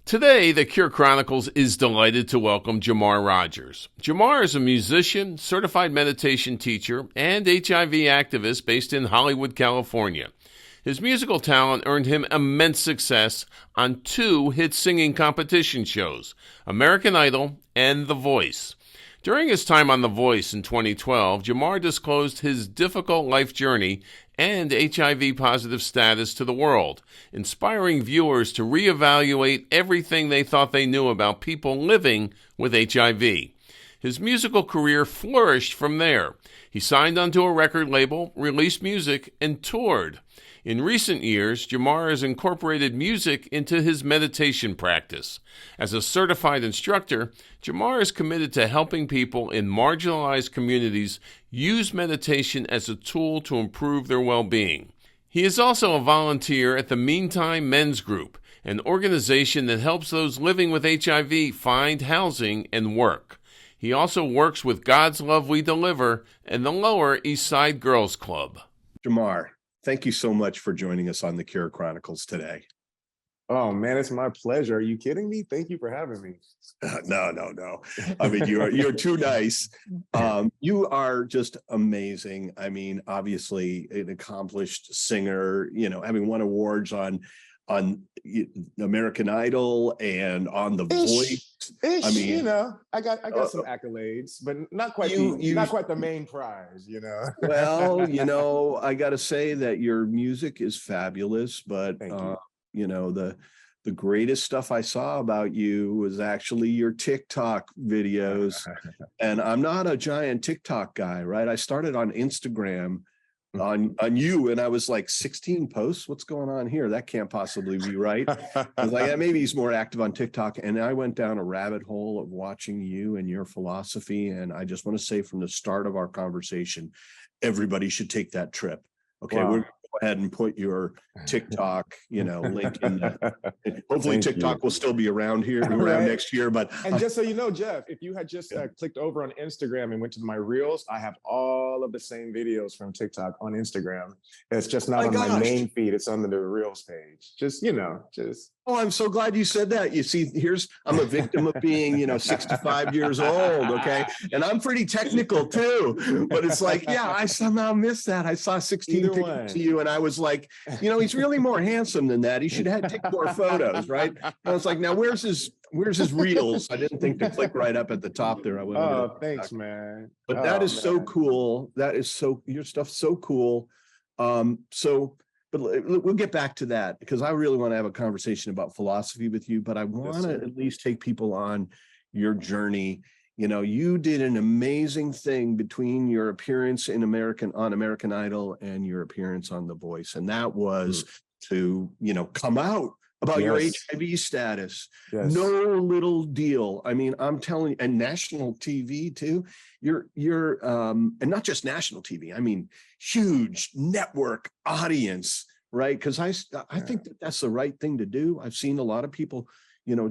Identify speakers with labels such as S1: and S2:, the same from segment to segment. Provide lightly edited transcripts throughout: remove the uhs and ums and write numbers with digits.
S1: Today, the Cure Chronicles is delighted to welcome Jamar Rogers. Jamar is a musician, certified meditation teacher, and HIV activist based in Hollywood, California. His musical talent earned him immense success on two hit singing competition shows, American Idol and The Voice. During his time on The Voice in 2012, Jamar disclosed his difficult life journey and HIV-positive status to the world, inspiring viewers to reevaluate everything they thought they knew about people living with HIV. His musical career flourished from there. He signed onto a record label, released music, and toured. In recent years, Jamar has incorporated music into his meditation practice. As a certified instructor, Jamar is committed to helping people in marginalized communities use meditation as a tool to improve their well-being. He is also a volunteer at the Meantime Men's Group, an organization that helps those living with HIV find housing and work. He also works with God's Love We Deliver and the Lower East Side Girls Club.
S2: Jamar, thank you so much for joining us on the Cure Chronicles today.
S3: Oh man, it's my pleasure. Are you kidding me? Thank you for having me.
S2: No. I mean, you're too nice. You are just amazing. I mean, obviously an accomplished singer, having won awards on American Idol and on The Voice.
S3: I mean, I got some accolades, but not quite not quite the main prize,
S2: Well, I got to say that your music is fabulous, but the greatest stuff I saw about you was actually your TikTok videos. And I'm not a giant TikTok guy, right? I started on Instagram on you, and I was like, 16 posts? What's going on here? That can't possibly be right. I was like, yeah, maybe he's more active on TikTok. And I went down a rabbit hole of watching you and your philosophy. And I just want to say from the start of our conversation, everybody should take that trip. Okay,
S3: wow.
S2: We're going to go ahead and put your TikTok, link in that. Hopefully TikTok will still be around next year. But
S3: and just so you know, Jeff, if you had just clicked over on Instagram and went to my Reels, I have all of the same videos from TikTok on Instagram. It's just not on my main feed. It's on the Reels page. Just.
S2: Oh, I'm so glad you said that. You see, I'm a victim of being, 65 years old, okay? And I'm pretty technical too. But it's like, yeah, I somehow missed that. I saw 16 pictures of you and I was like, he's really more handsome than that. He should take more photos, right? And I was like, now where's his Reels? I didn't think to click right up at the top there.
S3: Thanks, man.
S2: But that is so cool. Your stuff's so cool. But we'll get back to that because I really want to have a conversation about philosophy with you, but I want to at least take people on your journey. You did an amazing thing between your appearance on American Idol and your appearance on The Voice. And that was to, come out about your HIV status.
S3: Yes.
S2: No little deal. I mean, I'm telling you, and national TV too. You're and not just national TV. I mean, huge network audience, right? Because I think that's the right thing to do. I've seen a lot of people,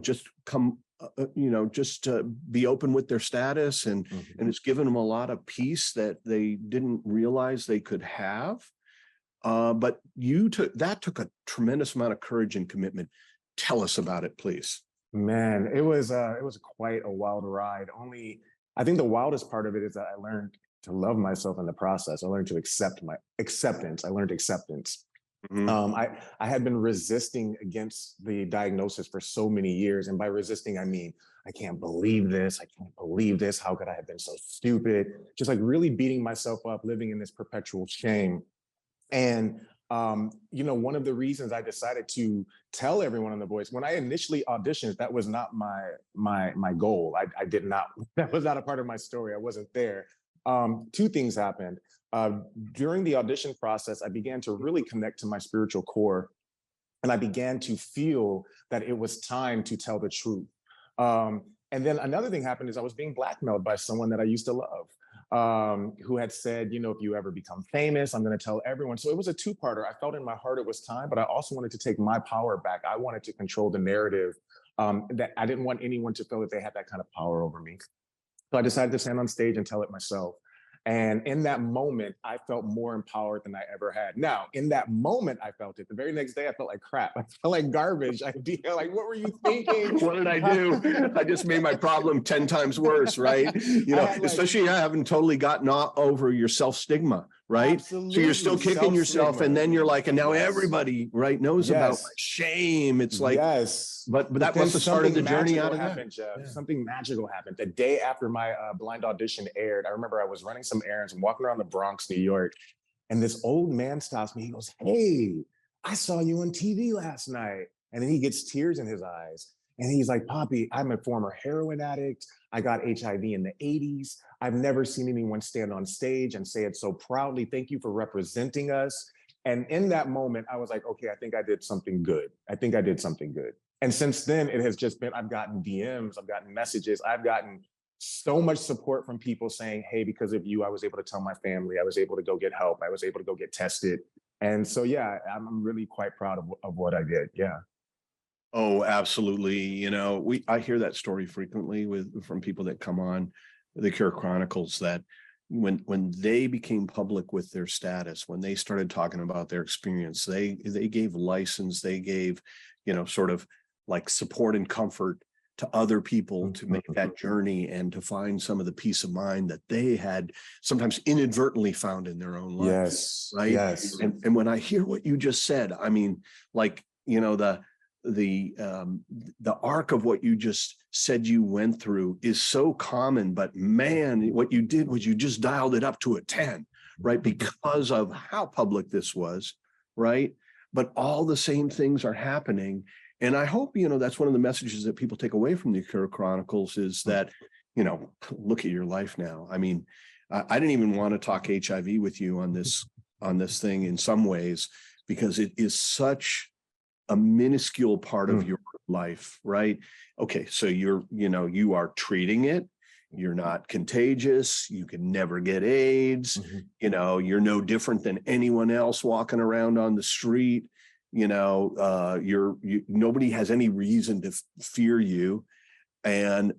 S2: just come, just to be open with their status, and it's given them a lot of peace that they didn't realize they could have. But took a tremendous amount of courage and commitment. Tell us about it, please.
S3: Man, it was quite a wild ride. I think the wildest part of it is that I learned to love myself in the process. I learned to accept my acceptance. I learned acceptance.
S2: Mm-hmm.
S3: I had been resisting against the diagnosis for so many years. And by resisting, I mean, I can't believe this. I can't believe this. How could I have been so stupid? Just like really beating myself up, living in this perpetual shame. And, one of the reasons I decided to tell everyone on The Voice, when I initially auditioned, that was not my goal. I did not, that was not a part of my story. I wasn't there. Two things happened. During the audition process, I began to really connect to my spiritual core. And I began to feel that it was time to tell the truth. And then another thing happened is I was being blackmailed by someone that I used to love. Who had said, if you ever become famous, I'm going to tell everyone. So it was a two-parter. I felt in my heart it was time, but I also wanted to take my power back. I wanted to control the narrative, that I didn't want anyone to feel that they had that kind of power over me. So I decided to stand on stage and tell it myself. And in that moment, I felt more empowered than I ever had. Now, in that moment, I felt it. The very next day, I felt like crap. I felt like garbage. Like, what were you thinking?
S2: What did I do? I just made my problem 10 times worse, right? You know, especially having totally gotten over your self-stigma, right?
S3: Absolutely.
S2: So you're still kicking yourself, and then you're like, and now everybody, right, knows about my shame. It's like, but that must have started the journey out of that.
S3: Jeff. Something magical happened. The day after my blind audition aired, I remember I was running some errands and walking around the Bronx, New York, and this old man stops me. He goes, "Hey, I saw you on TV last night." And then he gets tears in his eyes. And he's like, "Poppy, I'm a former heroin addict. I got HIV in the 80s. I've never seen anyone stand on stage and say it so proudly. Thank you for representing us." And in that moment, I was like, okay, I think I did something good. And since then, it has just been, I've gotten DMs, I've gotten messages, I've gotten so much support from people saying, "Hey, because of you, I was able to tell my family, I was able to go get help, I was able to go get tested." And so, yeah, I'm really quite proud of what I did. Yeah.
S2: Oh, absolutely. You know, I hear that story frequently from people that come on the Cure Chronicles, that when they became public with their status, when they started talking about their experience, they gave license, they gave, you know, sort of like support and comfort to other people to make that journey and to find some of the peace of mind that they had sometimes inadvertently found in their own life.
S3: Yes.
S2: Right.
S3: Yes.
S2: And when I hear what you just said, I mean, like, you know, the arc of what you just said you went through is so common, but man, what you did was you just dialed it up to a 10, right? Because of how public this was, right? But all the same things are happening. And I hope, you know, that's one of the messages that people take away from the Cure Chronicles is that, you know, look at your life now. I mean, I didn't even want to talk HIV with you on this thing in some ways, because it is such a minuscule part of your life, right? Okay, so you are treating it. You're not contagious. You can never get AIDS. You know, you're no different than anyone else walking around on the street. You know, nobody has any reason to fear you, and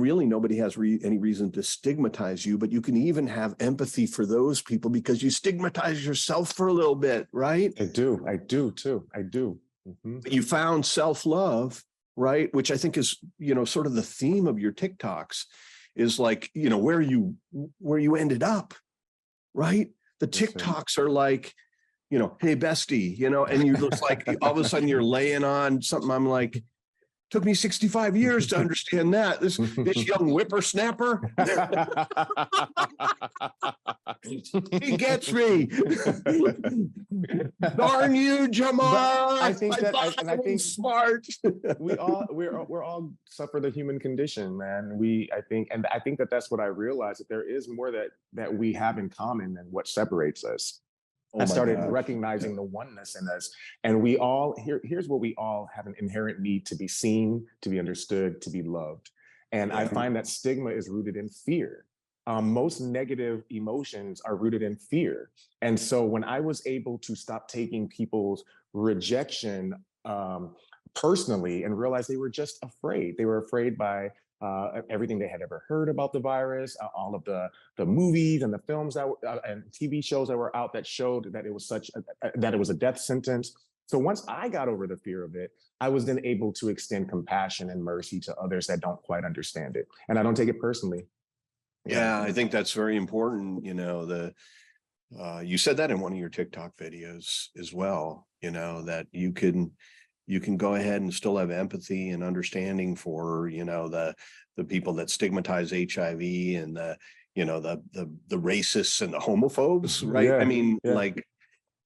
S2: really nobody has any reason to stigmatize you. But you can even have empathy for those people because you stigmatize yourself for a little bit, right?
S3: I do too.
S2: But you found self-love, right? Which I think is, you know, sort of the theme of your TikToks is like, you know, where you ended up, right? The TikToks are like, you know, "Hey, bestie," you know, and you just like, all of a sudden you're laying on something. I'm like, took me 65 years to understand that. This young whippersnapper, he gets me. Darn you, Jamar!
S3: I think
S2: smart.
S3: we're all suffer the human condition, man. I think that's what I realized, that there is more that we have in common than what separates us. I started recognizing the oneness in us, and we all here's what we all have: an inherent need to be seen, to be understood, to be loved. And I find that stigma is rooted in fear. Most negative emotions are rooted in fear. And so when I was able to stop taking people's rejection personally and realize they were just afraid, they were afraid by everything they had ever heard about the virus, all of the movies and the films and TV shows that were out that showed that it was that it was a death sentence. So once I got over the fear of it, I was then able to extend compassion and mercy to others that don't quite understand it. And I don't take it personally.
S2: Yeah, I think that's very important. You know, you said that in one of your TikTok videos as well, you know, that you can go ahead and still have empathy and understanding for, you know, the people that stigmatize HIV and the racists and the homophobes, right?
S3: Yeah,
S2: I mean, like,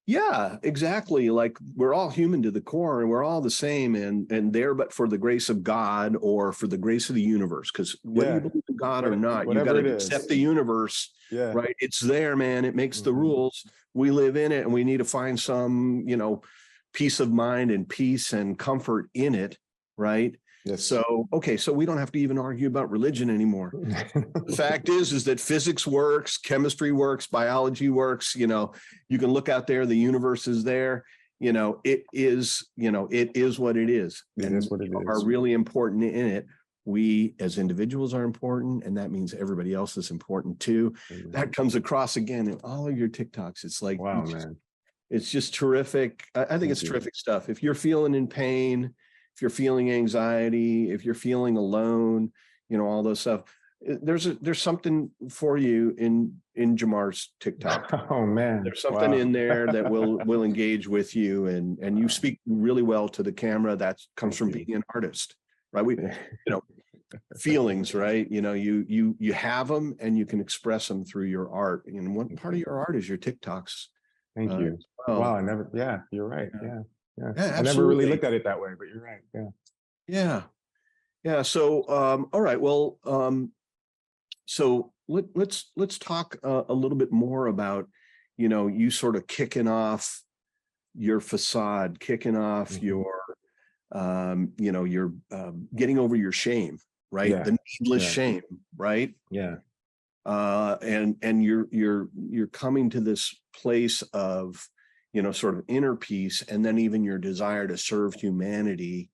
S2: yeah, exactly. Like, we're all human to the core and we're all the same, and there, but for the grace of God or for the grace of the universe, because whether you believe in God or not, you got to accept the universe, right? It's there, man. It makes the rules. We live in it, and we need to find some, you know, peace of mind and peace and comfort in it, right?
S3: Yes.
S2: So, okay, so we don't have to even argue about religion anymore. The fact is that physics works, chemistry works, biology works. You know, you can look out there, the universe is there. You know, it is what it is.
S3: It is what it is.
S2: Are really important in it. we as individuals are important, and that means everybody else is important too. That comes across again in all of your TikToks. It's like,
S3: wow, man.
S2: It's just terrific. I think it's terrific stuff. If you're feeling in pain, if you're feeling anxiety, if you're feeling alone, all those stuff, there's something for you in Jamar's TikTok.
S3: Oh man,
S2: there's something in there that will engage with you, and you speak really well to the camera. That comes from being an artist, right? Feelings, right? You have them, and you can express them through your art. And one part of your art is your TikToks.
S3: Thank you.
S2: Well.
S3: Wow, you're right. Yeah. I never
S2: Absolutely.
S3: really looked at it that way, but you're right.
S2: Yeah. So, all right. Well, so let's talk a little bit more about, you sort of kicking off your facade, kicking off your, getting over your shame, right?
S3: Yeah.
S2: The needless shame, right?
S3: Yeah.
S2: And you're coming to this place of, sort of inner peace, and then even your desire to serve humanity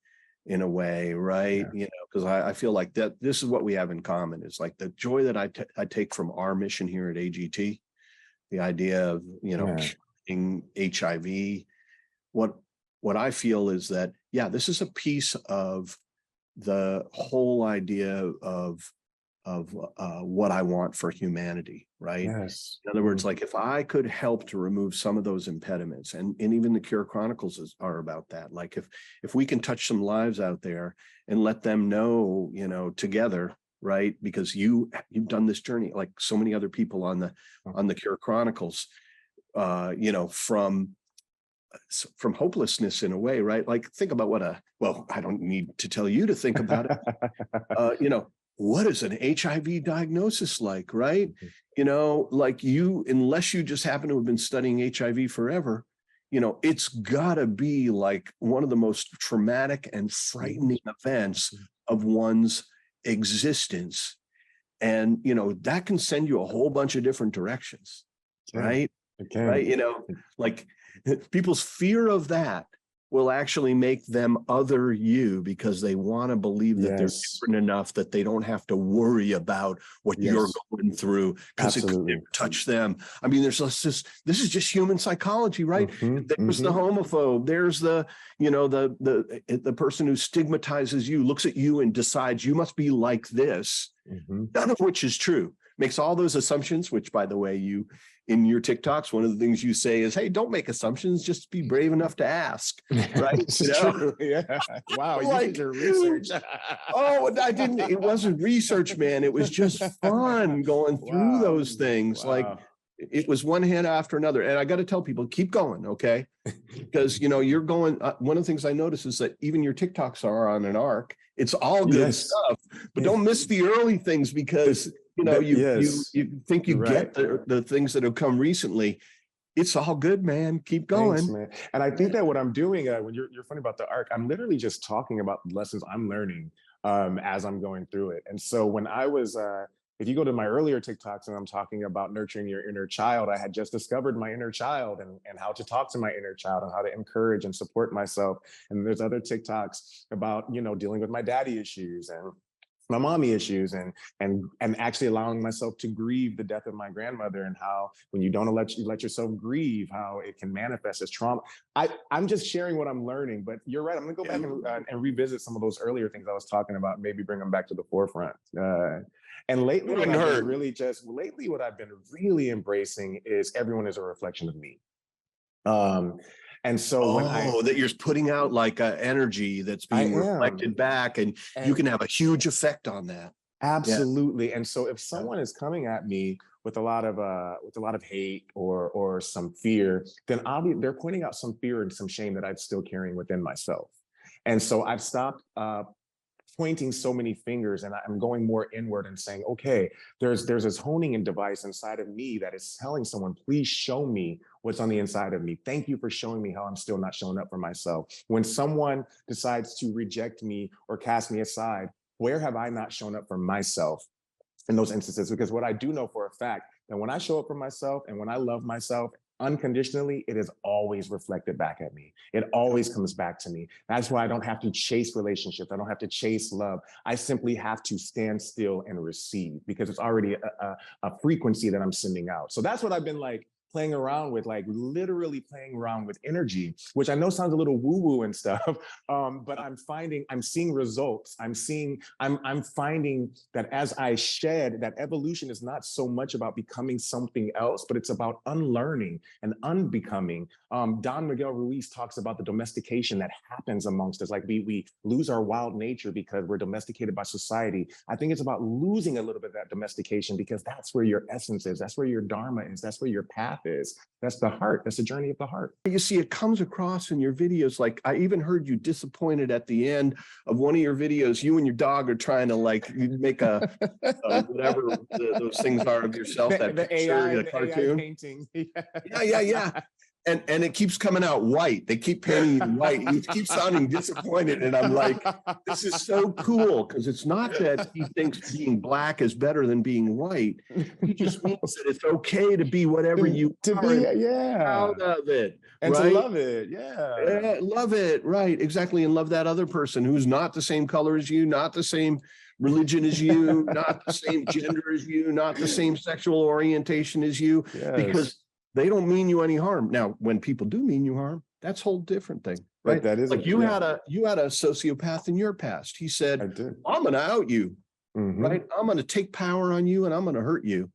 S2: in a way, right? Because I feel like that this is what we have in common. It's like the joy that I take from our mission here at AGT, the idea of, curing HIV. What I feel is that, this is a piece of the whole idea of what I want for humanity, right?
S3: Yes.
S2: In other words, like if I could help to remove some of those impediments, and even the Cure Chronicles are about that. Like if we can touch some lives out there and let them know, together, right? Because you've done this journey, like so many other people on the Cure Chronicles, from hopelessness in a way, right? Like think about I don't need to tell you to think about it. What is an HIV diagnosis like, right? Like unless you just happen to have been studying HIV forever, it's gotta be like one of the most traumatic and frightening events of one's existence. And, that can send you a whole bunch of different directions, right? Right. Like people's fear of that will actually make them other you, because they want to believe that they're different enough that they don't have to worry about what you're going through, because it could never touch them. I mean, this is just human psychology, right? There's the homophobe. There's the person who stigmatizes you, looks at you and decides you must be like this, none of which is true. Makes all those assumptions, which, by the way, in your TikToks, one of the things you say is, hey, don't make assumptions, just be brave enough to ask, right?
S3: True. Yeah. Wow, you did your research.
S2: I didn't, it wasn't research, man. It was just fun going through those things. Like it was one hand after another. And I got to tell people, keep going, okay? Because, you're going, one of the things I notice is that even your TikToks are on an arc. It's all good stuff, but don't miss the early things, because you think you get the things that have come recently. It's all good, man. Keep going.
S3: Thanks, man. And I think that what I'm doing, when you're funny about the arc, I'm literally just talking about the lessons I'm learning as I'm going through it. And so when I was, if you go to my earlier TikToks and I'm talking about nurturing your inner child, I had just discovered my inner child and how to talk to my inner child and how to encourage and support myself. And there's other TikToks about, dealing with my daddy issues and my mommy issues and actually allowing myself to grieve the death of my grandmother, and how when you don't let yourself grieve, how it can manifest as trauma. I'm just sharing what I'm learning, but you're right. I'm gonna go back and revisit some of those earlier things I was talking about, maybe bring them back to the forefront. And lately, what I've been really embracing is everyone is a reflection of me. And so
S2: that you're putting out like energy that's being reflected back, and you can have a huge effect on that.
S3: Absolutely. Yeah. And so if someone is coming at me with a lot of hate or some fear, then they're pointing out some fear and some shame that I'm still carrying within myself. And so I've stopped pointing so many fingers, and I'm going more inward and saying, okay, there's this honing in device inside of me that is telling someone, please show me what's on the inside of me. Thank you for showing me how I'm still not showing up for myself. When someone decides to reject me or cast me aside, where have I not shown up for myself in those instances? Because what I do know for a fact, that when I show up for myself and when I love myself, unconditionally, it is always reflected back at me. It always comes back to me. That's why I don't have to chase relationships. I don't have to chase love. I simply have to stand still and receive, because it's already a frequency that I'm sending out. So that's what I've been like playing around with, like literally playing around with energy, which I know sounds a little woo-woo and stuff, but I'm seeing results. I'm finding that as I shed, that evolution is not so much about becoming something else, but it's about unlearning and unbecoming. Don Miguel Ruiz talks about the domestication that happens amongst us. Like we lose our wild nature because we're domesticated by society. I think it's about losing a little bit of that domestication, because that's where your essence is. That's where your dharma is. That's where your path is. That's the heart. That's the journey of the heart.
S2: You see, it comes across in your videos. Like, I even heard you disappointed at the end of one of your videos. You and your dog are trying to like make a whatever those things are of yourself. That
S3: the
S2: picture,
S3: AI,
S2: the cartoon.
S3: AI painting.
S2: Yeah. And it keeps coming out white. They keep painting you white. You keep sounding disappointed. And I'm like, this is so cool, because it's not that he thinks being black is better than being white. He just means that it's okay to be whatever you are. Proud of it.
S3: And
S2: right?
S3: to love it. Yeah,
S2: love it. Right. Exactly. And love that other person who's not the same color as you, not the same religion as you, not the same gender as you, not the same sexual orientation as you, because they don't mean you any harm. Now, when people do mean you harm, that's a whole different thing, right?
S3: That is
S2: like you had a sociopath in your past. He said, I'm going to out you, right? I'm going to take power on you and I'm going to hurt you,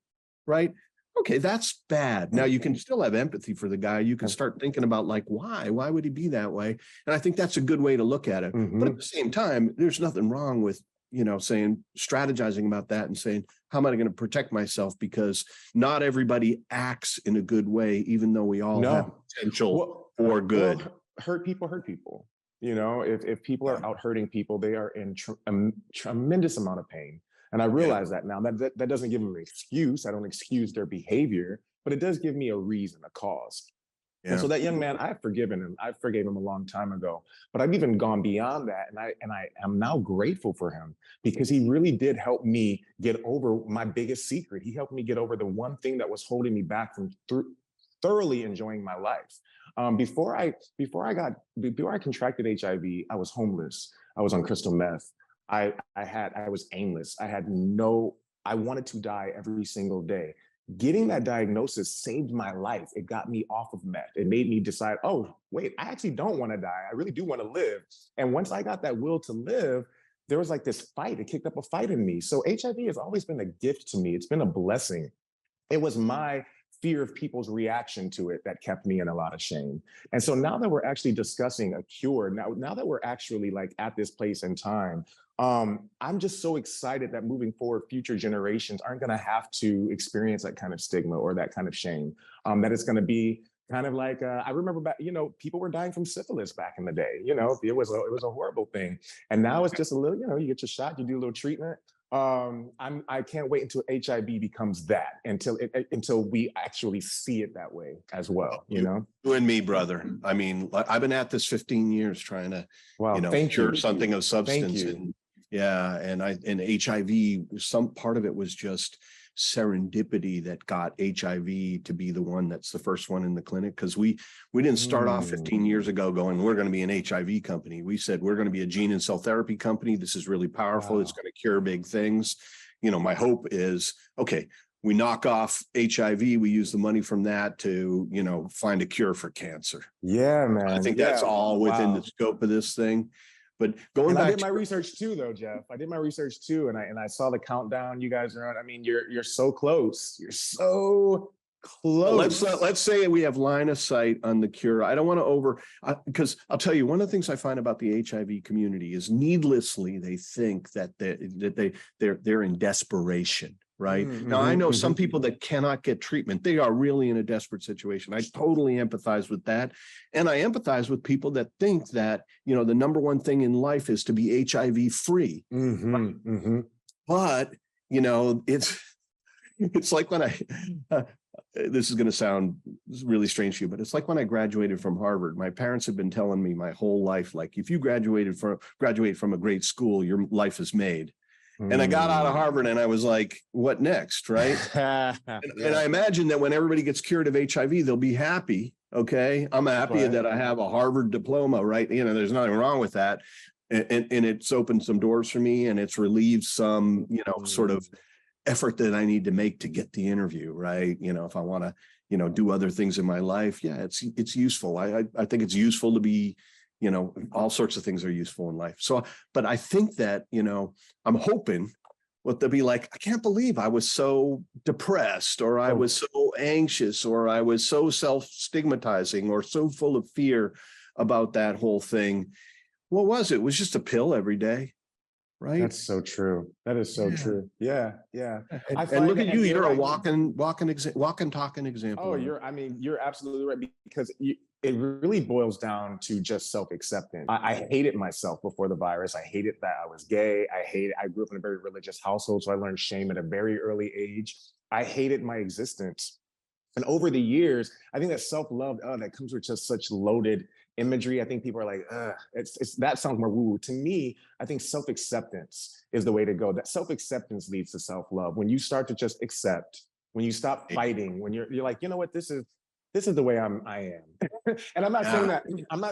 S2: right? Okay, that's bad. Now you can still have empathy for the guy. You can start thinking about like, why would he be that way? And I think that's a good way to look at it. But at the same time, there's nothing wrong with, saying, strategizing about that and saying, how am I going to protect myself? Because not everybody acts in a good way, even though we all have potential for good.
S3: Well, hurt people. If people are out hurting people, they are in a tremendous amount of pain. And I realize that now. That doesn't give them an excuse. I don't excuse their behavior, but it does give me a reason, a cause. And so that young man, I've forgiven him. I forgave him a long time ago, but I've even gone beyond that. And I am now grateful for him, because he really did help me get over my biggest secret. He helped me get over the one thing that was holding me back from thoroughly enjoying my life. Before I contracted HIV, I was homeless. I was on crystal meth. I was aimless. I wanted to die every single day. Getting that diagnosis saved my life. It got me off of meth. It made me decide, oh, wait, I actually don't want to die. I really do want to live. And once I got that will to live, there was like this fight. It kicked up a fight in me. So HIV has always been a gift to me. It's been a blessing. It was my fear of people's reaction to it that kept me in a lot of shame. And so now that we're actually discussing a cure, now that we're actually like at this place in time, I'm just so excited that moving forward, future generations aren't going to have to experience that kind of stigma or that kind of shame. That it's going to be kind of like I remember back, people were dying from syphilis back in the day. It was a horrible thing, and now it's just a little. You get your shot, you do a little treatment. I can't wait until HIV becomes that, until we actually see it that way as well. You
S2: and me, brother. I mean, I've been at this 15 years trying to, cure something of substance. And HIV, some part of it was just serendipity that got HIV to be the one that's the first one in the clinic, because we didn't start off 15 years ago going, we're going to be an HIV company. We said, we're going to be a gene and cell therapy company. This is really powerful. Wow. It's going to cure big things. My hope is, okay, we knock off HIV, we use the money from that to, find a cure for cancer.
S3: Yeah, man.
S2: I think that's all within the scope of this thing. But I
S3: did my research too, though, Jeff. I did my research too, and I saw the countdown you guys are on. I mean, you're so close. You're so close.
S2: Let's say we have line of sight on the cure. I don't want to because I'll tell you, one of the things I find about the HIV community is needlessly they think that they're in desperation. Right. Now, I know some people that cannot get treatment. They are really in a desperate situation. I totally empathize with that. And I empathize with people that think that, the number one thing in life is to be HIV free. But, it's like when this is going to sound really strange to you, but it's like when I graduated from Harvard. My parents have been telling me my whole life, like, if you graduate from a great school, your life is made. And I got out of Harvard and I was like, what next, right? And I imagine that when everybody gets cured of HIV, they'll be happy. Okay. I'm happy that I have a Harvard diploma, right? You know, there's nothing wrong with that. And it's opened some doors for me, and it's relieved some, you know, sort of effort that I need to make to get the interview, right? You know, if I want to, you know, do other things in my life, yeah, it's useful. I think it's useful to be, you know, all sorts of things are useful in life. So, but I think that, you know, I'm hoping what they'll be like, I can't believe I was so depressed, or I was so anxious, or I was so self-stigmatizing, or so full of fear about that whole thing. What was it? It was just a pill every day, right?
S3: That's so true. That is so true. Yeah.
S2: And look at you, you're a walking, talking example.
S3: Oh, you're absolutely right, because it really boils down to just self-acceptance. I hated myself before the virus. I hated that I was gay. I grew up in a very religious household, so I learned shame at a very early age. I hated my existence. And over the years, I think that self-love, that comes with just such loaded imagery. I think people are like, that sounds more woo-woo. To me, I think self-acceptance is the way to go. That self-acceptance leads to self-love. When you start to just accept, when you stop fighting, when you're like, you know what, this is the way I am. And I'm not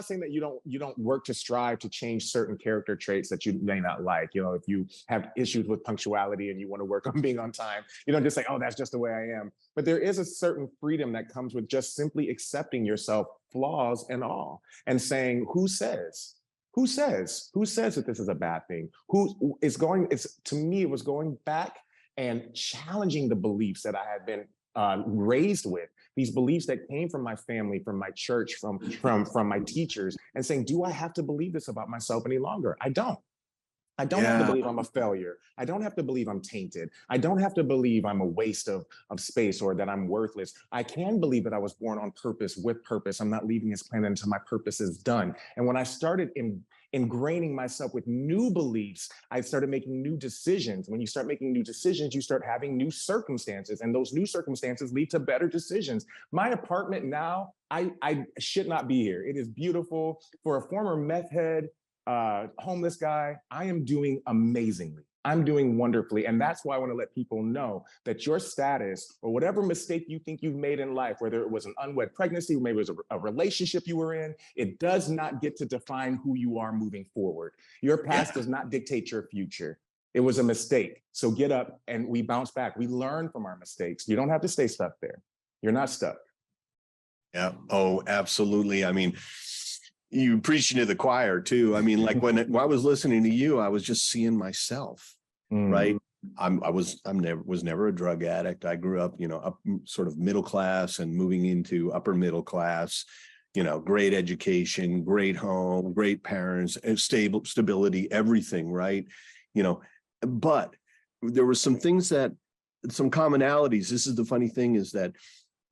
S3: saying that you don't work to strive to change certain character traits that you may not like. You know, if you have issues with punctuality and you want to work on being on time, you don't just say, oh, that's just the way I am. But there is a certain freedom that comes with just simply accepting yourself, flaws and all, and saying, who says that this is a bad thing? To me, it was going back and challenging the beliefs that I had been raised with, these beliefs that came from my family, from my church, from my teachers, and saying, do I have to believe this about myself any longer? I don't have to believe I'm a failure. I don't have to believe I'm tainted. I don't have to believe I'm a waste of space, or that I'm worthless. I can believe that I was born on purpose, with purpose. I'm not leaving this planet until my purpose is done. And when I started ingraining myself with new beliefs, I started making new decisions. When you start making new decisions, you start having new circumstances, and those new circumstances lead to better decisions. My apartment now, I should not be here. It is beautiful. For a former meth head, homeless guy, I am doing amazingly. I'm doing wonderfully. And that's why I want to let people know that your status, or whatever mistake you think you've made in life, whether it was an unwed pregnancy, maybe it was a relationship you were in, it does not get to define who you are moving forward. Your past does not dictate your future. It was a mistake. So get up and we bounce back. We learn from our mistakes. You don't have to stay stuck there. You're not stuck.
S2: Yeah. Oh, absolutely. I mean, you preaching to the choir too. I mean, like when I was listening to you, I was just seeing myself, right? I was never a drug addict. I grew up, you know, up sort of middle class and moving into upper middle class, you know, great education, great home, great parents, stability, everything, right? You know, but there were some things some commonalities. This is the funny thing, is that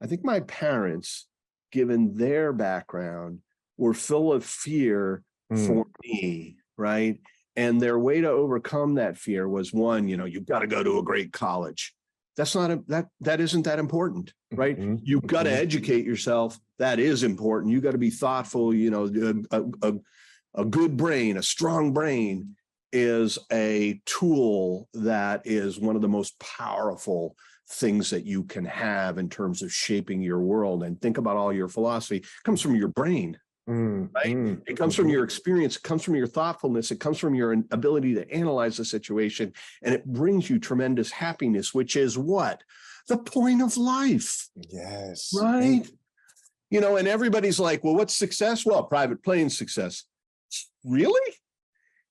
S2: I think my parents, given their background, were full of fear for me, right? And their way to overcome that fear was, one, you know, you've got to go to a great college. That's not that isn't that important, right? You've got to educate yourself. That is important. You got to be thoughtful. You know, a good brain, a strong brain is a tool that is one of the most powerful things that you can have in terms of shaping your world. And think about all your philosophy. It comes from your brain. Right? It comes from your experience, it comes from your thoughtfulness, it comes from your ability to analyze the situation, and it brings you tremendous happiness, which is what? The point of life.
S3: Yes.
S2: Right? You know, and everybody's like, well, what's success? Well, private plane success. Really?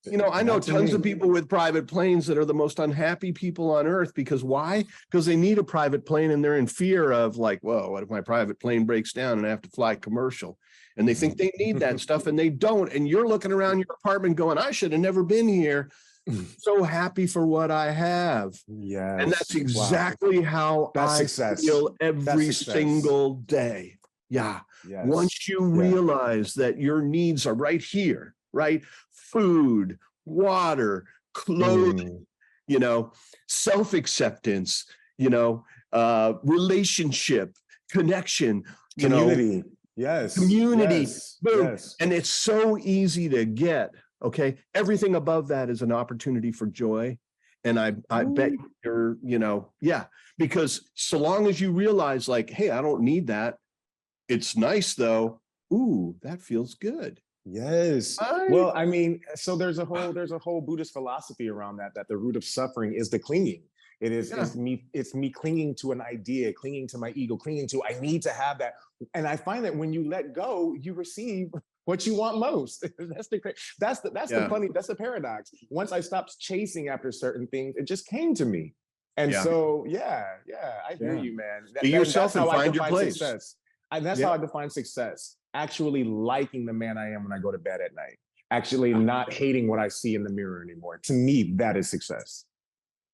S2: You know, I know tons of people with private planes that are the most unhappy people on earth. Because why? Because they need a private plane and they're in fear of, like, whoa, what if my private plane breaks down and I have to fly commercial? And they think they need that stuff and they don't. And you're looking around your apartment going, I should have never been here. So happy for what I have.
S3: Yes.
S2: And that's exactly how I feel every single day. Yeah. Yes. Once you realize that your needs are right here, right? Food, water, clothing, you know, self-acceptance, you know, relationship, connection,
S3: community. Community.
S2: Yes. Boom. Yes. And it's so easy to get. Okay. Everything above that is an opportunity for joy. And I bet you're, yeah, because so long as you realize like, hey, I don't need that. It's nice though. Ooh, that feels good.
S3: Yes. Well, I mean, so there's a whole Buddhist philosophy around that the root of suffering is the clinging. It's me clinging to an idea, clinging to my ego, clinging to I need to have that. And I find that when you let go, you receive what you want most. That's the paradox. Once I stopped chasing after certain things, it just came to me. And so I hear you, man.
S2: Be yourself and find your place.
S3: Success. That's how I define success. Actually liking the man I am when I go to bed at night. Actually not hating what I see in the mirror anymore. To me, that is success.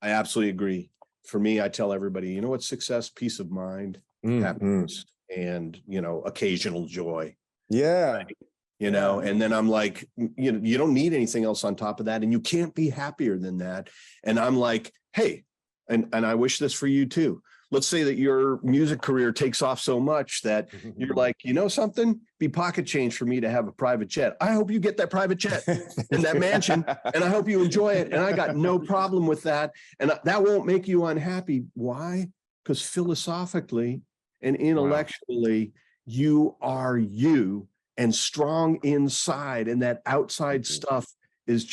S2: I absolutely agree. For me, I tell everybody, you know what success? Peace of mind, happiness, and, occasional joy.
S3: Yeah.
S2: Right? And then I'm like, you don't need anything else on top of that. And you can't be happier than that. And I'm like, hey, and I wish this for you too. Let's say that your music career takes off so much that you're like, something, be pocket change for me to have a private jet. I hope you get that private jet and that mansion, and I hope you enjoy it. And I got no problem with that. And that won't make you unhappy. Why? Because philosophically and intellectually, you are you and strong inside. And that outside stuff is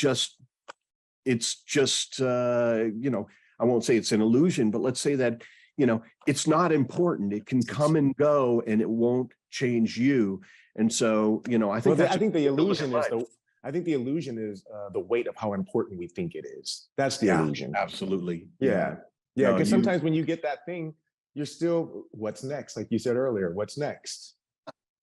S2: I won't say it's an illusion, but let's say that, it's not important. It can come and go and it won't change you. And so, I think the illusion
S3: is the weight of how important we think it is. That's the illusion.
S2: Absolutely.
S3: Yeah. Because sometimes when you get that thing, you're still, what's next? Like you said earlier, what's next?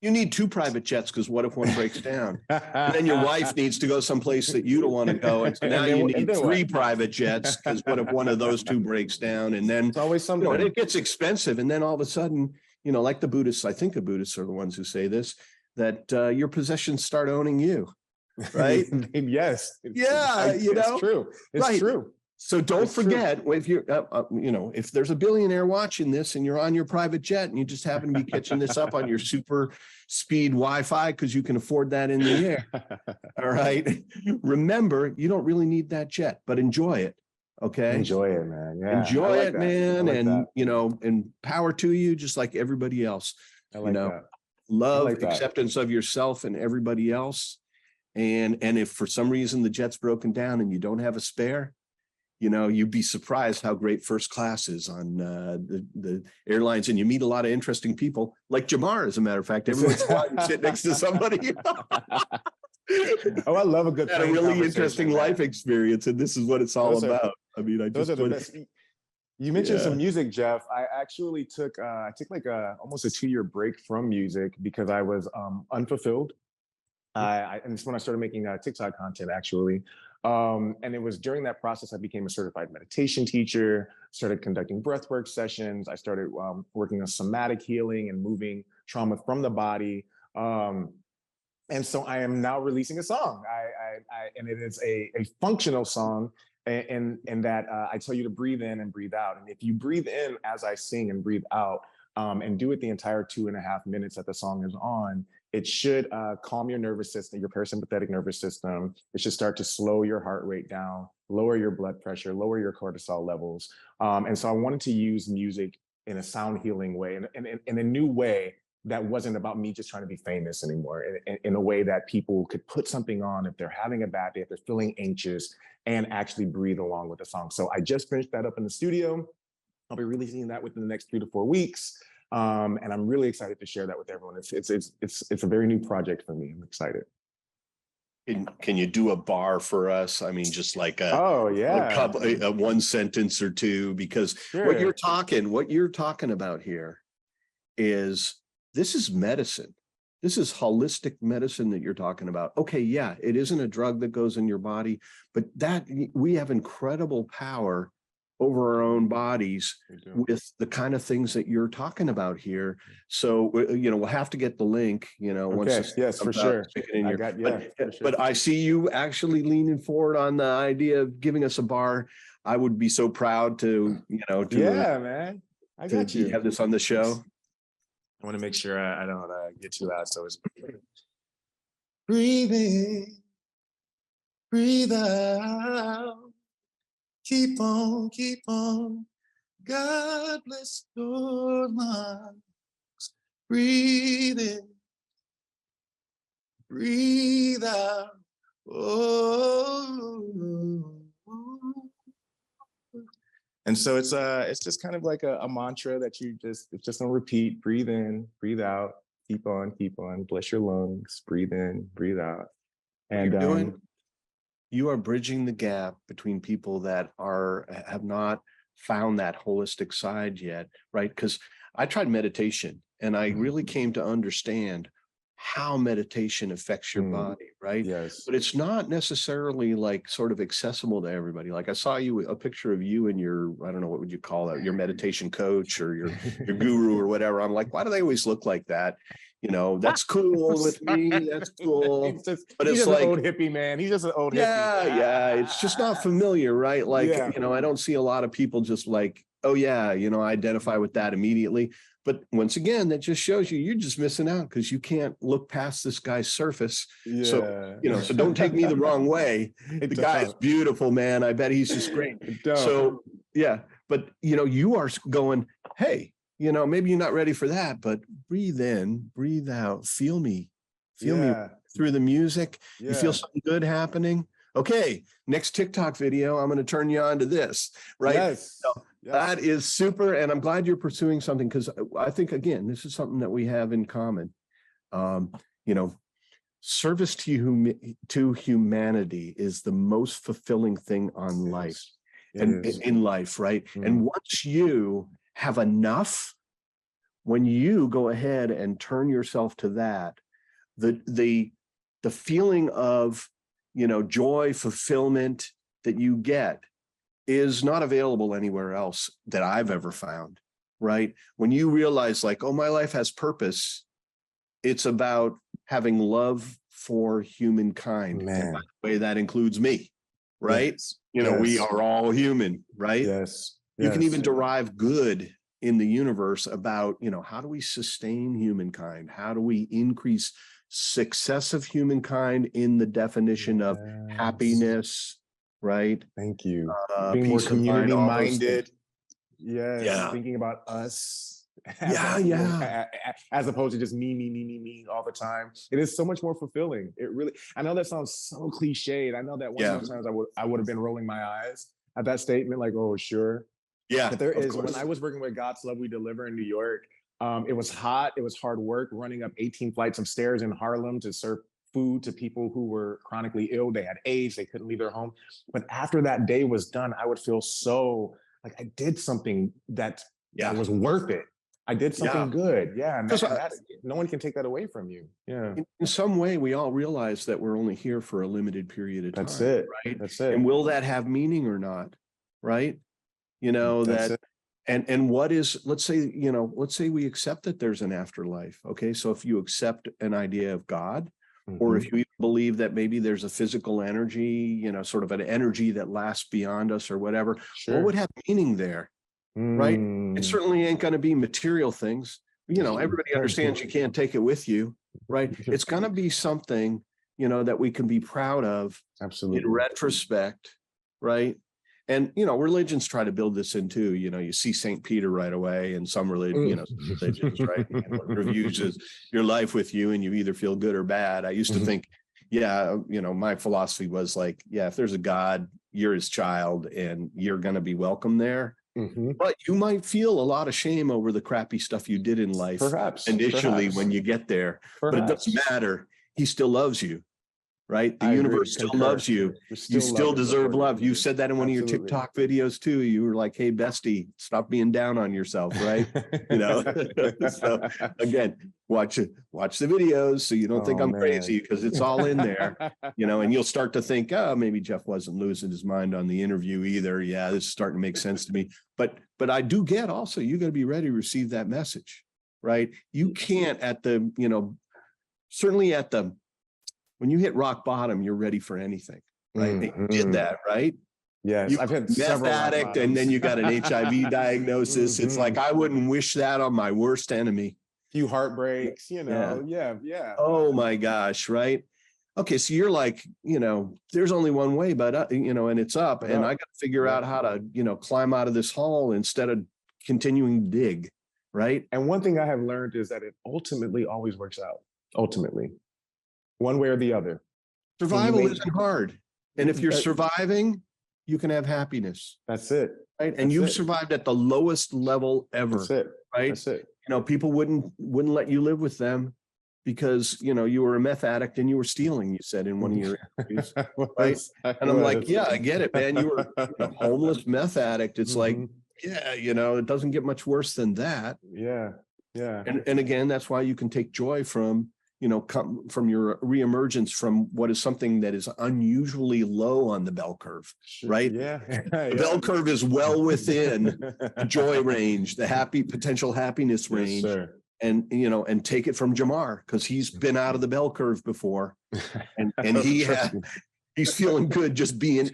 S2: You need 2 private jets because what if one breaks down? And then your wife needs to go someplace that you don't want to go. And so now you need 3 private jets because what if one of those 2 breaks down? And then
S3: it's always something.
S2: And it gets expensive. And then all of a sudden, like the Buddhists, I think the Buddhists are the ones who say this, that your possessions start owning you. Right?
S3: Yes.
S2: It's
S3: true. It's true.
S2: So don't forget, if you're, if there's a billionaire watching this and you're on your private jet and you just happen to be catching this up on your super speed Wi-Fi because you can afford that in the air. All right. Remember, you don't really need that jet, but enjoy it. Okay.
S3: Enjoy it, man. Yeah.
S2: Enjoy it, man. And, and power to you, just like everybody else.
S3: I like that.
S2: Love, acceptance of yourself and everybody else. And if for some reason the jet's broken down and you don't have a spare, you'd be surprised how great first class is on the airlines, and you meet a lot of interesting people, like Jamar, as a matter of fact. Everyone's flying sit next to somebody.
S3: Oh, I love a good
S2: a really interesting life experience, and this is what it's all about.
S3: Those are the best. You mentioned some music, Jeff. I actually took like almost a 2-year break from music because I was unfulfilled. And it's when I started making TikTok content, actually. And it was during that process I became a certified meditation teacher, started conducting breathwork sessions. I started working on somatic healing and moving trauma from the body. And so I am now releasing a song. And it is a functional song in that I tell you to breathe in and breathe out. And if you breathe in as I sing and breathe out, and do it the entire 2.5 minutes that the song is on, it should calm your nervous system, your parasympathetic nervous system. It should start to slow your heart rate down, lower your blood pressure, lower your cortisol levels. And so I wanted to use music in a sound healing way, in a new way that wasn't about me just trying to be famous anymore, in a way that people could put something on if they're having a bad day, if they're feeling anxious, and actually breathe along with the song. So I just finished that up in the studio. I'll be releasing that within the next 3 to 4 weeks. And I'm really excited to share that with everyone. It's a very new project for me. I'm excited.
S2: Can you do a bar for us? I mean, just like a 1 sentence or 2, because what you're talking about here is, this is medicine. This is holistic medicine that you're talking about. Okay, yeah, it isn't a drug that goes in your body, but that we have incredible power over our own bodies with the kind of things that you're talking about here. So, we'll have to get the link, once
S3: yes, for sure.
S2: But I see you actually leaning forward on the idea of giving us a bar. I would be so proud to,
S3: man. I got you.
S2: Have this on the show.
S3: I want to make sure I don't get too loud. So it's breathe in, breathe out. Keep on, keep on. God bless your lungs. Breathe in, breathe out. Oh. And so it's just kind of like a mantra that it's just on repeat. Breathe in, breathe out, keep on, bless your lungs, breathe in, breathe out. And
S2: you're doing, you are bridging the gap between people that have not found that holistic side yet, right? Because I tried meditation and I really came to understand how meditation affects your body, right?
S3: Yes.
S2: But it's not necessarily like sort of accessible to everybody. Like I saw a picture of you and your, I don't know, what would you call that? Your meditation coach or your guru or whatever. I'm like, why do they always look like that? You know, that's cool with me. That's cool.
S3: But he's just like an old hippie, man. He's just an old hippie.
S2: Yeah. It's just not familiar, right? Like,
S3: Yeah.
S2: you know, I don't see a lot of people just like, oh yeah, you know, I identify with that immediately. But once again, that just shows you're just missing out because you can't look past this guy's surface.
S3: Yeah.
S2: So, you know, so don't take me the wrong way. The guy is beautiful, man. I bet he's just great. So, yeah. But, you know, you are going, hey, you know, maybe you're not ready for that, but breathe in, breathe out, feel me through the music.
S3: Yeah.
S2: You feel something good happening. Okay, next TikTok video, I'm going to turn you on to this, right?
S3: Yes.
S2: So that is super. And I'm glad you're pursuing something because I think, again, this is something that we have in common. You know, service to humanity is the most fulfilling thing on life and in life, right? And once you have enough, when you go ahead and turn yourself to that, the feeling of, you know, joy, fulfillment that you get is not available anywhere else that I've ever found, right? When you realize like, oh, my life has purpose, it's about having love for humankind.
S3: Man.
S2: And by the way, that includes me, right?
S3: Yes.
S2: You know, we are all human, right?
S3: Yes.
S2: You can even derive good in the universe about, you know, how do we sustain humankind? How do we increase success of humankind in the definition of happiness, right?
S3: Thank you. Being more community minded. Yes. Yeah. Thinking about us. As opposed to just me all the time. It is so much more fulfilling. It really, I know that sounds so cliched. I know that sometimes I would have been rolling my eyes at that statement, like, oh, sure.
S2: Yeah.
S3: But there is, when I was working with God's Love We Deliver in New York, it was hot. It was hard work running up 18 flights of stairs in Harlem to serve food to people who were chronically ill. They had AIDS. They couldn't leave their home. But after that day was done, I would feel so like I did something that was worth it. I did something good. Yeah. And no one can take that away from you. Yeah.
S2: In some way, we all realize that we're only here for a limited period of time.
S3: That's it.
S2: Right.
S3: That's it.
S2: And will that have meaning or not? Right. You know, and what is, let's say we accept that there's an afterlife. Okay. So if you accept an idea of God, or if you believe that maybe there's a physical energy, you know, sort of an energy that lasts beyond us or whatever, what would have meaning there? Right. It certainly ain't going to be material things. You know, everybody understands you can't take it with you. Right. It's going to be something, you know, that we can be proud of.
S3: Absolutely.
S2: In retrospect. Right. And, you know, religions try to build this in too. You know, you see St. Peter right away and some religions, right? You know, reviews your life with you and you either feel good or bad. I used to think, you know, my philosophy was like, if there's a God, you're his child and you're going to be welcome there. But you might feel a lot of shame over the crappy stuff you did in life initially when you get there. But it doesn't matter. He still loves you. Right? The universe still loves you. You still deserve love. You said that in one of your TikTok videos too. You were like, hey, bestie, stop being down on yourself, right? You know, so again, watch the videos so you don't think I'm crazy because it's all in there, you know, and you'll start to think, oh, maybe Jeff wasn't losing his mind on the interview either. Yeah, this is starting to make sense to me. But I do get also, you got to be ready to receive that message, right? You can't certainly when you hit rock bottom, you're ready for anything, right? You did that, right?
S3: Yes, I've had
S2: meth addict, and then you got an HIV diagnosis. It's like I wouldn't wish that on my worst enemy.
S3: Few heartbreaks, you know. Yeah.
S2: Oh my gosh, right? Okay, so you're like, there's only one way, but and it's up, and I got to figure out how to, climb out of this hole instead of continuing to dig, right?
S3: And one thing I have learned is that it ultimately always works out. Ultimately, one way or the other.
S2: Survival isn't hard, and if you're surviving, you can have happiness.
S3: That's it,
S2: right? And you've survived at the lowest level ever.
S3: That's it,
S2: right?
S3: That's it.
S2: People wouldn't let you live with them, because you were a meth addict and you were stealing, you said in one of your interviews, right? And I'm like, yeah, I get it, man. You were a homeless meth addict. It's like, yeah, it doesn't get much worse than that.
S3: Yeah.
S2: And again, that's why you can take joy from come from your reemergence from what is something that is unusually low on the bell curve, right?
S3: Yeah.
S2: The bell curve is well within the joy range, the potential happiness range.
S3: Yes, sir.
S2: And take it from Jamar, because he's been out of the bell curve before, and he's feeling good just being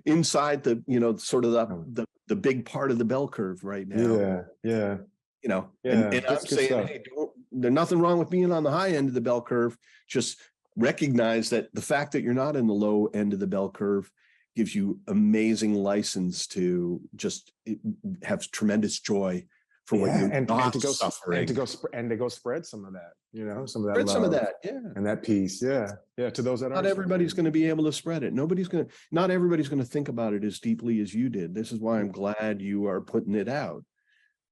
S2: inside the sort of the big part of the bell curve right now.
S3: Yeah.
S2: And I'm saying, hey, there's nothing wrong with being on the high end of the bell curve. Just recognize that the fact that you're not in the low end of the bell curve gives you amazing license to just have tremendous joy for what you're not suffering,
S3: and to go spread some of that, some of that
S2: spread
S3: love,
S2: some of that,
S3: and that peace, to those that
S2: not everybody's going to be able to spread it. Not everybody's going to think about it as deeply as you did. This is why I'm glad you are putting it out.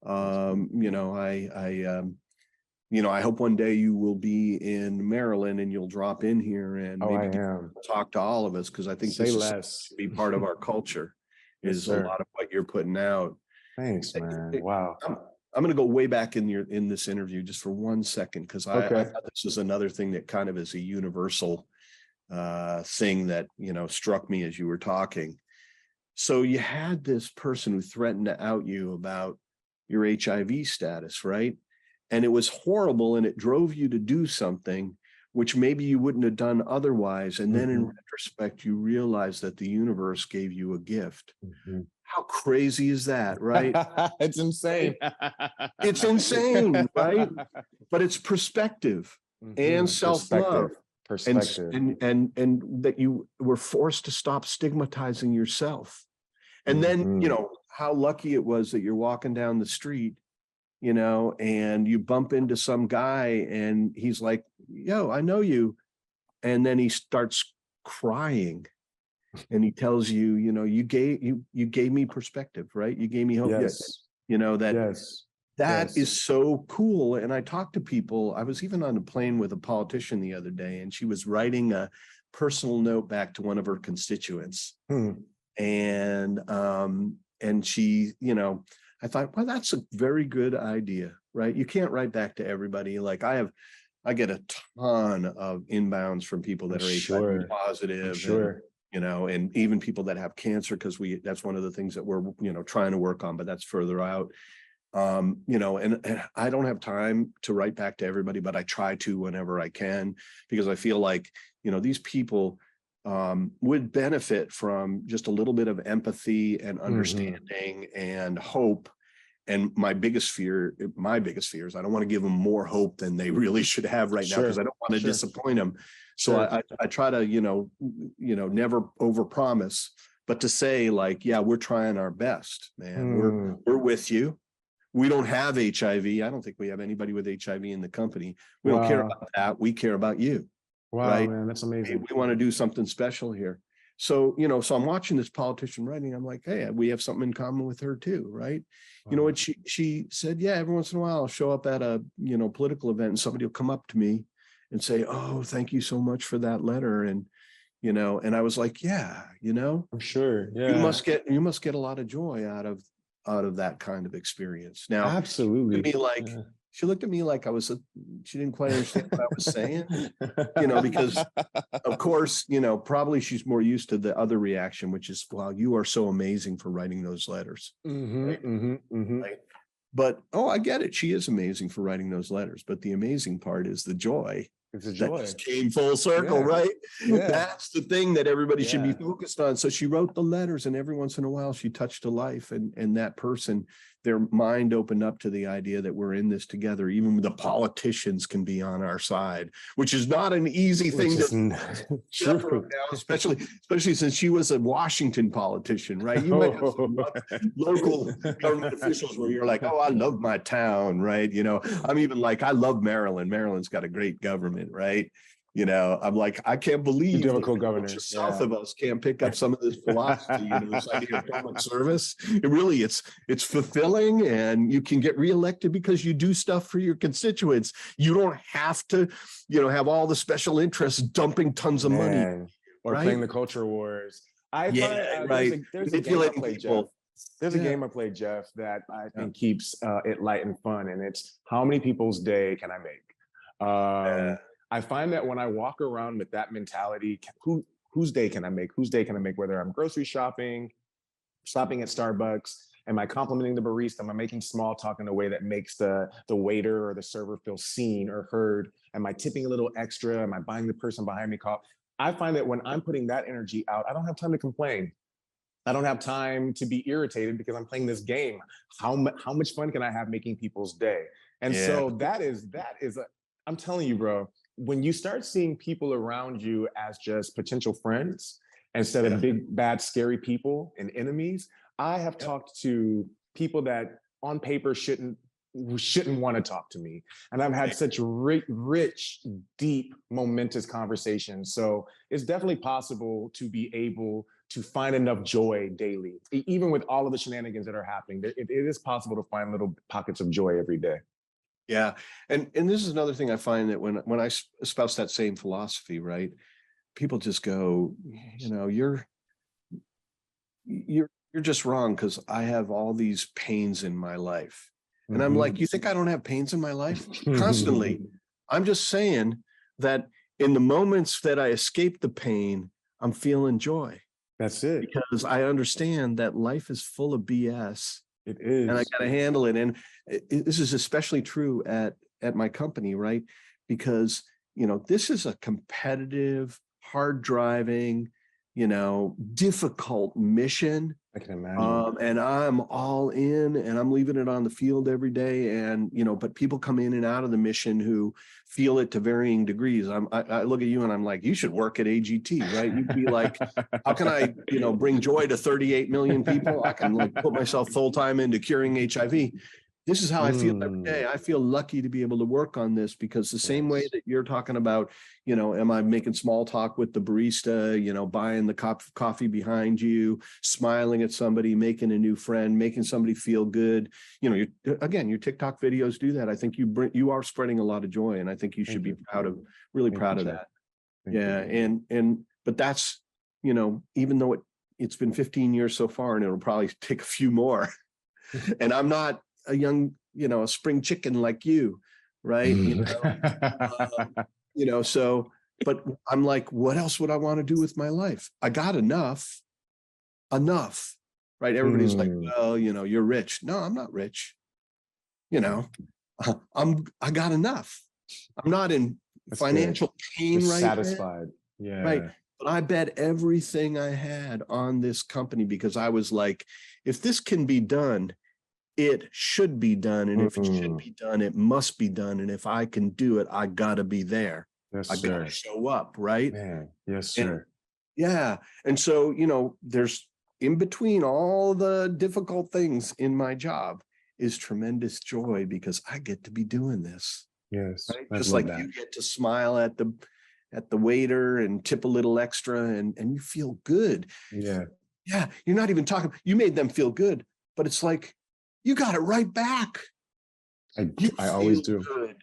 S2: I hope one day you will be in Maryland and you'll drop in here and maybe talk to all of us, because I think this should be part of our culture. Is a lot of what you're putting out.
S3: Thanks, man. Wow.
S2: I'm going to go way back in this interview just for 1 second, because I thought this is another thing that kind of is a universal thing that struck me as you were talking. So you had this person who threatened to out you about your HIV status, right? And it was horrible, and it drove you to do something which maybe you wouldn't have done otherwise. And then in retrospect, you realize that the universe gave you a gift. How crazy is that, right?
S3: It's insane.
S2: It's insane, right? But it's perspective and self-love.
S3: Perspective.
S2: And that you were forced to stop stigmatizing yourself. And then, how lucky it was that you're walking down the street, and you bump into some guy and he's like, yo, I know you. And then he starts crying. And he tells you, you gave me perspective, right? You gave me hope.
S3: Yes.
S2: That is so cool. And I talked to people. I was even on a plane with a politician the other day, and she was writing a personal note back to one of her constituents. And she, I thought, well, that's a very good idea, right? You can't write back to everybody. Like I get a ton of inbounds from people that are HIV positive. And even people that have cancer, because that's one of the things that we're, trying to work on, but that's further out. And I don't have time to write back to everybody, but I try to whenever I can, because I feel like, these people would benefit from just a little bit of empathy and understanding and hope. And my biggest fear is I don't want to give them more hope than they really should have right now, because I don't want to disappoint them. So I try to, never overpromise, but to say like, yeah, we're trying our best, man. We're with you. We don't have HIV. I don't think we have anybody with HIV in the company. We don't care about that. We care about you.
S3: Wow,
S2: right?
S3: Man, that's amazing.
S2: We want to do something special here. So, so I'm watching this politician writing. I'm like, hey, we have something in common with her too, right? Wow. You know what? She said, yeah, every once in a while I'll show up at a, political event and somebody will come up to me and say, oh, thank you so much for that letter. And, and I was like, yeah,
S3: I'm sure. Yeah.
S2: You must get a lot of joy out of that kind of experience. Now,
S3: absolutely.
S2: She looked at me like she didn't quite understand what I was saying, because of course, probably she's more used to the other reaction, which is, wow, you are so amazing for writing those letters. Right? But, I get it. She is amazing for writing those letters. But the amazing part is the joy.
S3: It's a joy.
S2: That just came full circle, right? Yeah. That's the thing that everybody should be focused on. So she wrote the letters, and every once in a while she touched a life, and that person their mind opened up to the idea that we're in this together. Even the politicians can be on our side, which is not an easy thing to
S3: true.
S2: now, especially since she was a Washington politician, right? You might have some local government officials where you're like, oh, I love my town, right? You know, I'm even like, I love Maryland. Maryland's got a great government, right? You know, I'm like, I can't believe
S3: you have a cool governor
S2: south of us can't pick up some of this philosophy, you know, this idea of public service. It really, it's fulfilling, and you can get reelected because you do stuff for your constituents. You don't have to, you know, have all the special interests dumping tons of money.
S3: Or
S2: right?
S3: Playing the culture wars.
S2: Right.
S3: There's a game I play, Jeff. There's a game I play, Jeff, that I think keeps it light and fun, and it's how many people's day can I make? I find that when I walk around with that mentality, whose day can I make? Whose day can I make? Whether I'm grocery shopping at Starbucks, am I complimenting the barista? Am I making small talk in a way that makes the waiter or the server feel seen or heard? Am I tipping a little extra? Am I buying the person behind me coffee? I find that when I'm putting that energy out, I don't have time to complain. I don't have time to be irritated because I'm playing this game. How much fun can I have making people's day? And so that is I'm telling you, bro, when you start seeing people around you as just potential friends instead of big, bad, scary people and enemies, I have talked to people that on paper shouldn't want to talk to me. And I've had such rich, deep, momentous conversations. So it's definitely possible to be able to find enough joy daily, even with all of the shenanigans that are happening. It is possible to find little pockets of joy every day.
S2: Yeah. And this is another thing I find, that when I espouse that same philosophy, right, people just go, you know, you're just wrong because I have all these pains in my life. And I'm like, you think I don't have pains in my life? Constantly. I'm just saying that in the moments that I escape the pain, I'm feeling joy.
S3: That's it.
S2: Because I understand that life is full of BS.
S3: It is.
S2: And I got to handle it. And this is especially true at my company, right? Because, you know, this is a competitive, hard driving, you know, difficult mission.
S3: I can imagine.
S2: And I'm all in, and I'm leaving it on the field every day. And, you know, but people come in and out of the mission who feel it to varying degrees. I look at you and I'm like, you should work at AGT, right? You'd be like, how can I, you know, bring joy to 38 million people? I can like put myself full-time into curing HIV. This is how I feel every day. I feel lucky to be able to work on this, because the same way that you're talking about, you know, am I making small talk with the barista, you know, buying the cup of coffee behind you, smiling at somebody, making a new friend, making somebody feel good. You know, your TikTok videos do that. I think you are spreading a lot of joy, and I think you should be proud of that. But that's, you know, even though it's been 15 years so far, and it'll probably take a few more, and I'm not a young, you know, a spring chicken like you, right? You know, so, but I'm like, what else would I want to do with my life? I got enough, right? Everybody's like, well, you know, you're rich. No, I'm not rich. You know, I got enough. I'm not in financial pain right now.
S3: Satisfied. Yeah.
S2: Right. But I bet everything I had on this company, because I was like, if this can be done, it should be done. And if it should be done, it must be done. And if I can do it, I gotta be there.
S3: Yes,
S2: I gotta show up, right?
S3: Man. Yes, sir.
S2: And so, you know, there's in between all the difficult things in my job is tremendous joy, because I get to be doing this.
S3: Yes.
S2: Right? Just like you get to smile at the waiter and tip a little extra, and you feel good.
S3: Yeah.
S2: Yeah. You're not even talking, you made them feel good, but it's like, you got it right back.
S3: I always do.
S2: Good.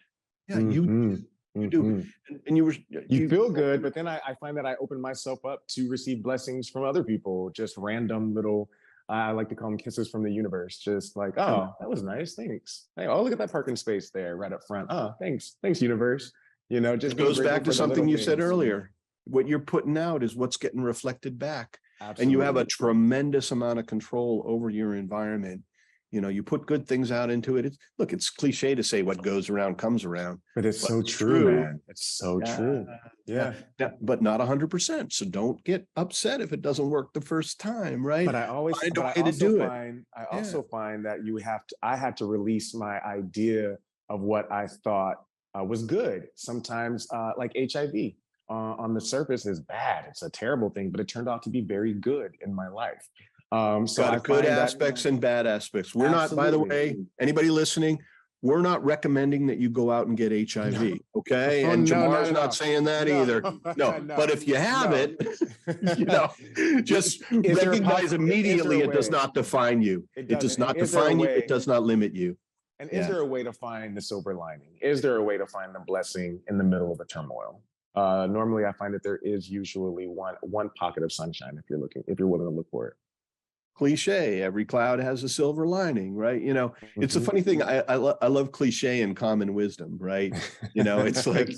S2: Yeah, you do. And you
S3: feel good, but then I find that I open myself up to receive blessings from other people, just random little, I like to call them kisses from the universe. Just like, oh, that was nice. Thanks. Hey, oh, look at that parking space there right up front. Oh, thanks. Thanks, universe. You know, just
S2: it goes back to something you said earlier. What you're putting out is what's getting reflected back. Absolutely. And you have a tremendous amount of control over your environment. you put good things out into it. It's cliche to say what goes around comes around,
S3: but it's so true, man. It's so true. Yeah.
S2: But not 100%. So don't get upset if it doesn't work the first time, right?
S3: But I also find that I had to release my idea of what I thought was good. Sometimes like HIV on the surface is bad. It's a terrible thing, but it turned out to be very good in my life. So
S2: got good aspects and bad aspects. We're not, by the way, anybody listening, we're not recommending that you go out and get HIV. Okay. And Jamar's not saying that either. No, but if you have it, just recognize immediately it does not define you. It does not define you. It does not limit you.
S3: And is there a way to find the silver lining? Is there a way to find the blessing in the middle of the turmoil? Normally I find that there is usually one pocket of sunshine if you're willing to look for it.
S2: Cliche, every cloud has a silver lining, right? It's a funny thing. I love cliche and common wisdom, right? It's like,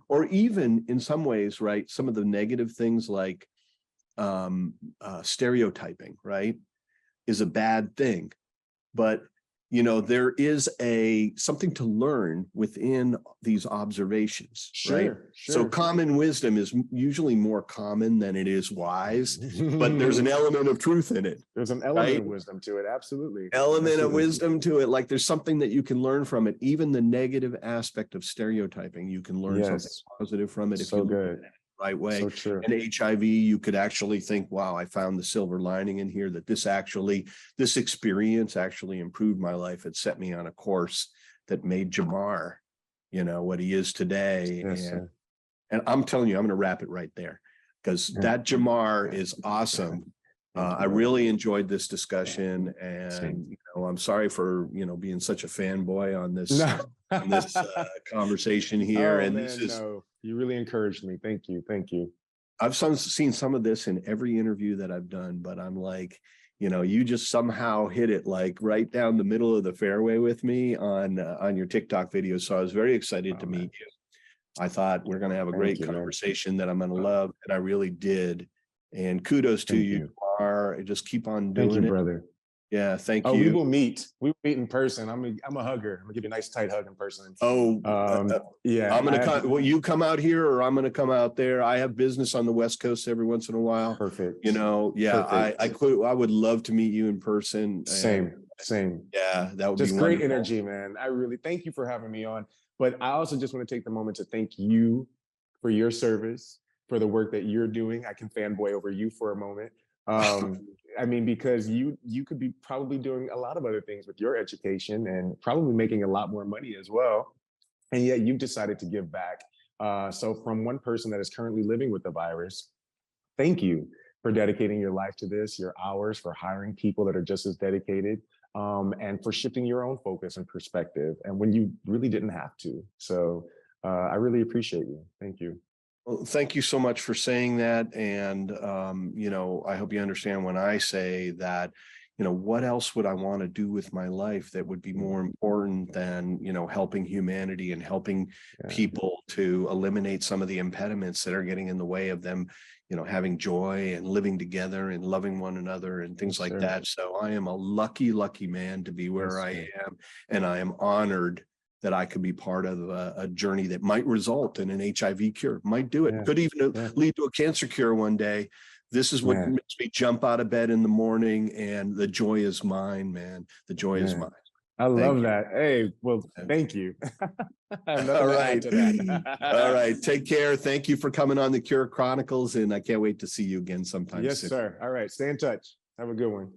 S2: or even in some ways, right? Some of the negative things like stereotyping, right, is a bad thing. But there is something to learn within these observations, right? Sure. So common wisdom is usually more common than it is wise, but there's an element of truth in it.
S3: There's an element of wisdom to it, absolutely.
S2: Of wisdom to it. Like there's something that you can learn from it. Even the negative aspect of stereotyping, you can learn something positive from it if you look at it the right way.
S3: So true.
S2: And HIV, you could actually think, wow, I found the silver lining in here, that this experience actually improved my life. It set me on a course that made Jamar, what he is today. And I'm telling you, I'm going to wrap it right there, because that Jamar is awesome. I really enjoyed this discussion, and I'm sorry for being such a fanboy on this conversation here.
S3: You really encouraged me. Thank you.
S2: I've seen some of this in every interview that I've done, but I'm like, you just somehow hit it like right down the middle of the fairway with me on your TikTok video. So I was very excited to meet you. I thought we're going to have a great conversation that I'm going to love, and I really did. And kudos to you, Jamar. Just keep on doing it.
S3: Thank you, brother.
S2: Yeah, thank you.
S3: We will meet. We will meet in person. I'm a hugger. I'm gonna give you a nice tight hug in person.
S2: Yeah. I'm gonna come. Will you come out here, or I'm gonna come out there? I have business on the West Coast every once in a while.
S3: Perfect.
S2: Perfect. I would love to meet you in person.
S3: Same.
S2: Yeah, that would
S3: just
S2: be
S3: great
S2: wonderful.
S3: energy, man. I really thank you for having me on. But I also just want to take the moment to thank you for your service, for the work that you're doing. I can fanboy over you for a moment. Because you could be probably doing a lot of other things with your education and probably making a lot more money as well. And yet you've decided to give back. So from one person that is currently living with the virus, thank you for dedicating your life to this, your hours, for hiring people that are just as dedicated, and for shifting your own focus and perspective, and when you really didn't have to. So I really appreciate you. Thank you.
S2: Well, thank you so much for saying that. And, I hope you understand when I say that, what else would I want to do with my life that would be more important than, helping humanity and helping people to eliminate some of the impediments that are getting in the way of them, having joy and living together and loving one another and things like that. So I am a lucky man to be where I am. And I am honored that I could be part of a journey that might result in an HIV cure, might do it, could even lead to a cancer cure one day. This is what makes me jump out of bed in the morning, and the joy is mine, man. The joy is mine.
S3: I love that. Hey, well, thank you.
S2: All right. All right. Take care. Thank you for coming on the Cure Chronicles, and I can't wait to see you again sometime soon.
S3: Yes, sir. All right. Stay in touch. Have a good one.